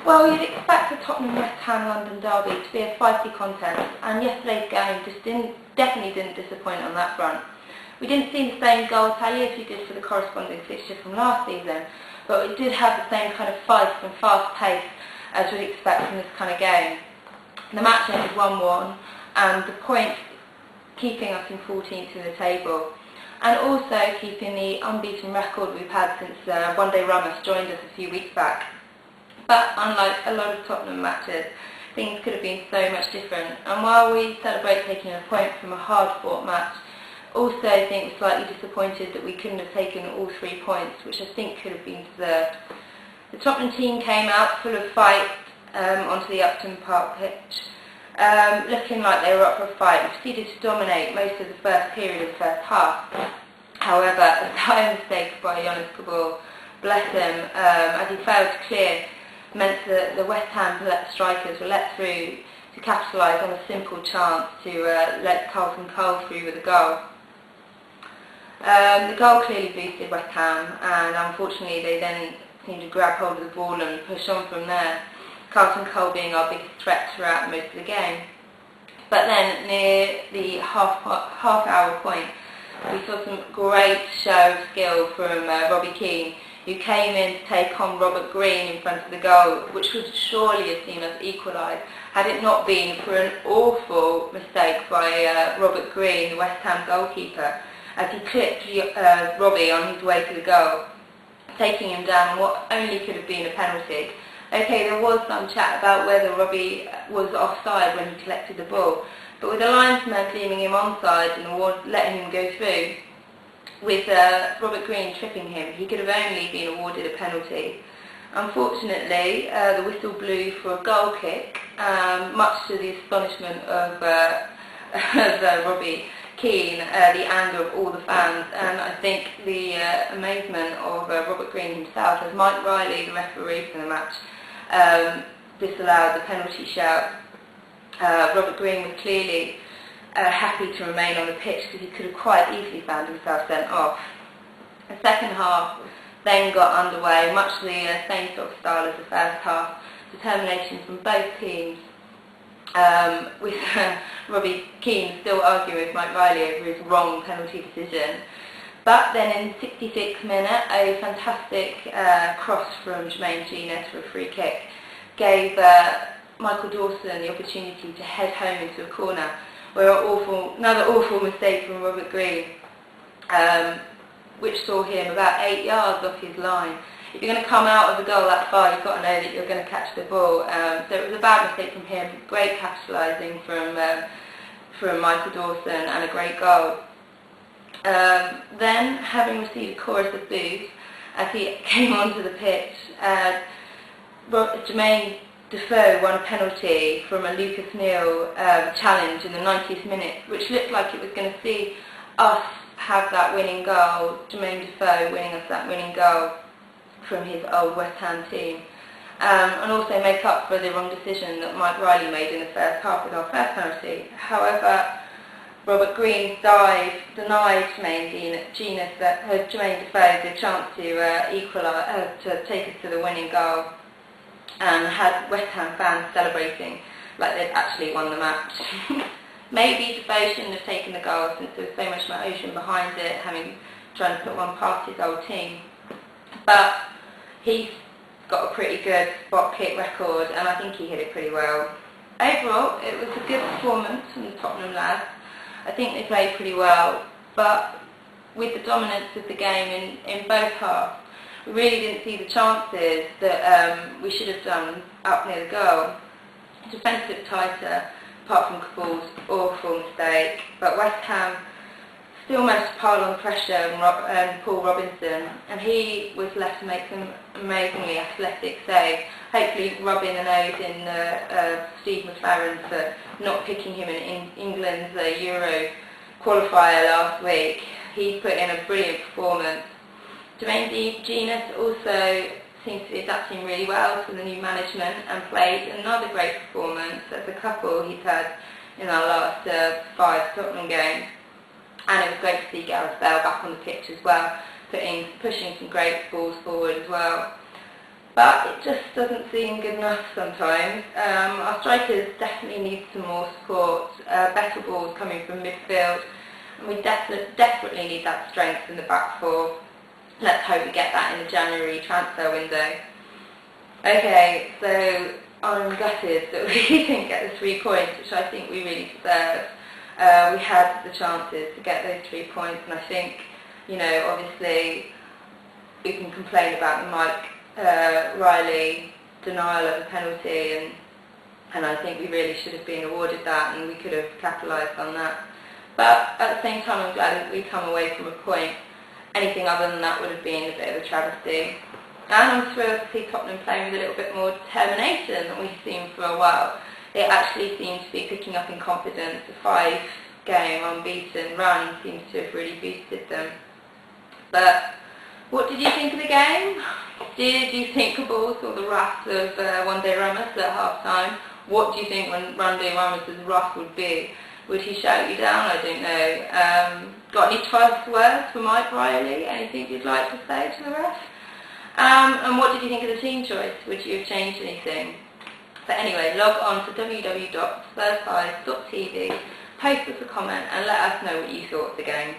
Well, you'd expect the Tottenham-West Ham London derby to be a feisty contest, and yesterday's game just definitely didn't disappoint on that front. We didn't see the same goal tally as we did for the corresponding fixture from last season, but it did have the same kind of fight and fast pace as we'd expect from this kind of game. The match ended 1-1, and the points keeping us in 14th in the table, and also keeping the unbeaten record we've had since One Day Ramos joined us a few weeks back. But unlike a lot of Tottenham matches, things could have been so much different, and while we celebrate taking a point from a hard-fought match, also think we're slightly disappointed that we couldn't have taken all 3 points, which I think could have been deserved. The Tottenham team came out full of fight onto the Upton Park pitch, looking like they were up for a fight and proceeded to dominate most of the first period of the first half. However, a dire mistake by Jonas Kabul, bless him, as he failed to clear, meant that the West Ham strikers were let through to capitalise on a simple chance to let Carlton Cole through with a goal. The goal clearly boosted West Ham, and unfortunately they then seemed to grab hold of the ball and push on from there, Carlton Cole being our biggest threat throughout most of the game. But then near the half-hour point, we saw some great show of skill from Robbie Keane, who came in to take on Robert Green in front of the goal, which would surely have seen us equalise had it not been for an awful mistake by Robert Green, the West Ham goalkeeper, as he clipped Robbie on his way to the goal, taking him down on what only could have been a penalty. Okay, there was some chat about whether Robbie was offside when he collected the ball, but with the linesman deeming him onside and letting him go through, with Robert Green tripping him, he could have only been awarded a penalty. Unfortunately, the whistle blew for a goal kick, much to the astonishment of Robbie Keane, the anger of all the fans, and I think the amazement of Robert Green himself, as Mike Riley, the referee for the match, disallowed the penalty shout. Robert Green was clearly happy to remain on the pitch because he could have quite easily found himself sent off. The second half then got underway, much the same sort of style as the first half. Determination from both teams, with Robbie Keane still arguing with Mike Riley over his wrong penalty decision. But then in the 66th minute, a fantastic cross from Jermaine Jenas for a free kick gave Michael Dawson the opportunity to head home into a corner, where another awful mistake from Robert Green, which saw him about 8 yards off his line. If you're going to come out of the goal that far, you've got to know that you're going to catch the ball. So it was a bad mistake from him, great capitalising from Michael Dawson, and a great goal. Then, having received a chorus of boos as he came onto the pitch, Jermaine Defoe won a penalty from a Lucas Neal challenge in the 90th minute, which looked like it was going to see us have that winning goal, Jermaine Defoe winning us that winning goal from his old West Ham team, and also make up for the wrong decision that Mike Riley made in the first half with our first penalty. However, Robert Green's dive denied Jermaine Defoe the chance to equalise, to take us to the winning goal, and had West Ham fans celebrating like they'd actually won the match. Maybe Defoe shouldn't have taken the goal since there was so much emotion behind it, trying to put one past his old team. But he's got a pretty good spot kick record, and I think he hit it pretty well. Overall, it was a good performance from the Tottenham lads. I think they played pretty well, but with the dominance of the game in both halves, we really didn't see the chances that we should have done up near the goal. Defensive tighter, apart from Kabul's awful mistake, but West Ham still managed to pile on pressure and Paul Robinson, and he was left to make some amazingly athletic saves, hopefully rubbing the nose in Steve McLaren for not picking him in England's Euro qualifier last week. He put in a brilliant performance. Jermaine Jenas also seems to be adapting really well to the new management and played another great performance as a couple he's had in our last 5 Tottenham games. And it was great to see Gareth Bale back on the pitch as well, pushing some great balls forward as well. but it just doesn't seem good enough sometimes. Our strikers definitely need some more support, better balls coming from midfield, and we desperately need that strength in the back four. Let's hope we get that in the January transfer window. Okay, so I'm gutted that we didn't get the 3 points, which I think we really deserved. We had the chances to get those 3 points, and I think, you know, obviously we can complain about the Mike Riley denial of a penalty, and I think we really should have been awarded that, and we could have capitalised on that. But at the same time, I'm glad that we come away from a point. Anything other than that would have been a bit of a travesty. And I'm thrilled to see Tottenham playing with a little bit more determination than we've seen for a while. They actually seem to be picking up in confidence. The 5-game unbeaten run seems to have really boosted them. But what did you think of the game? Did you think the ball saw the wrath of Juande Ramos at half-time? What do you think when Juande Ramos' wrath would be? Would he shout you down? I don't know. Got any choice words for Mike Riley? Anything you'd like to say to the ref? And what did you think of the team choice? Would you have changed anything? So anyway, log on to www.spurspies.tv, post us a comment and let us know what you thought of the game.